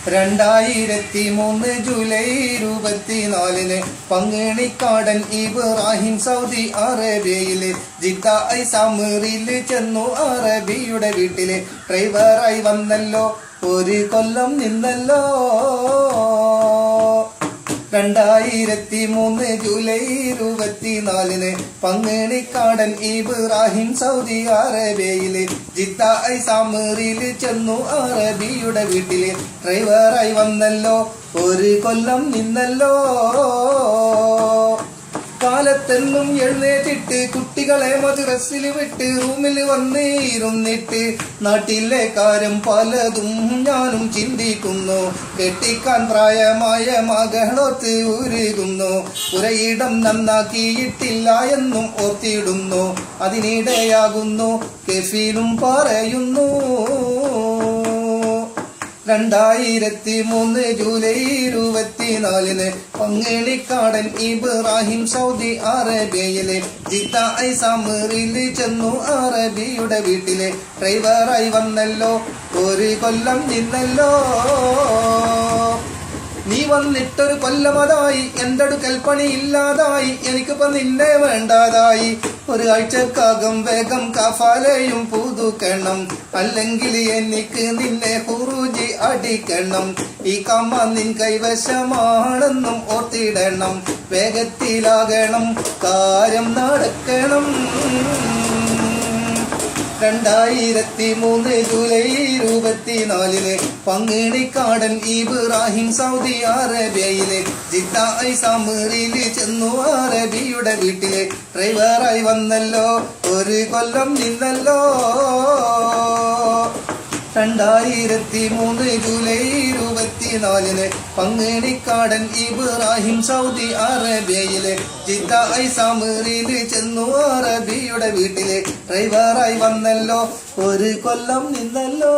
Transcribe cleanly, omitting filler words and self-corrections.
2003 July 24 പങ്ങിണിക്കാടൻ Ibrahim Saudi അറേബ്യയിലെ Jeddah ഐസാമിറിൽ ചെന്നു. അറബിയുടെ വീട്ടിലെ ഡ്രൈവറായി വന്നല്ലോ, ഒരു കൊല്ലം നിന്നല്ലോ. 2003 ജൂലൈ 24 പങ്ങിണിക്കാടൻ ഇബ്രാഹിം സൗദി അറേബ്യയിലെ ജിദ്ദ ഐസാമിറിൽ ചെന്നു. അറബിയുടെ വീട്ടിലെ ഡ്രൈവറായി വന്നല്ലോ, ഒരു കൊല്ലം നിന്നല്ലോ. കാലത്തെന്നും എഴുന്നേറ്റിട്ട് കുട്ടികളെ മദ്രസിൽ വിട്ട് റൂമിൽ വന്ന് ഇരുന്നിട്ട് നാട്ടിലെ കാര്യം പലതും ഞാനും ചിന്തിക്കുന്നു. കെട്ടിക്കാൻ പ്രായമായ മകളോത്ത് ഉരുകുന്നു. പുരയിടം നന്നാക്കിയിട്ടില്ല എന്നും ഓർത്തിടുന്നു. അതിനിടെയാകുന്നു കെഫീലും പറയുന്നു. 2003 ജൂലൈ 24 പങ്ങിണിക്കാടൻ ഇബ്രാഹിം സൗദി അറേബ്യയിലെ ജിദ്ദ ഐസാമിറിൽ ചെന്നു. അറബിയുടെ വീട്ടിലെ ഡ്രൈവറായി വന്നല്ലോ, ഒരു കൊല്ലം നിന്നല്ലോ. നീ വന്നിട്ടൊരു കൊല്ലമതായി, എൻ്റെ അടുക്കൽ പണിയില്ലാതായി, എനിക്കിപ്പോ നിന്നെ വേണ്ടാതായി. ഒരു ആഴ്ചക്കകം വേഗം കഫാലയും പുതുക്കണം, അല്ലെങ്കിൽ എനിക്ക് നിന്നെ ഹുറൂജി അടിക്കണം. ഈ കമ്മ നിൻ കൈവശമാണെന്നും ഓർത്തിടണം. വേഗത്തിലാകണം, കാര്യം നടക്കണം. 2003 ജൂലൈ 24 പങ്ങിണിക്കാടൻ ഇബ്രാഹിം സൗദി അറേബ്യയിലെ ജിദ്ദ ഐസാമിറിൽ ചെന്നു. അറബിയുടെ വീട്ടിലെ ഡ്രൈവറായി വന്നല്ലോ, ഒരു കൊല്ലം നിന്നല്ലോ. 2003 ജൂലൈ 24 പങ്ങിണിക്കാടൻ ഇബ്രാഹിം സൗദി അറേബ്യയിലെ ജിദ്ദ ഐസാമിറിൽ ചെന്നു. അറബിയുടെ വീട്ടിലെ ഡ്രൈവറായി വന്നല്ലോ, ഒരു കൊല്ലം നിന്നല്ലോ.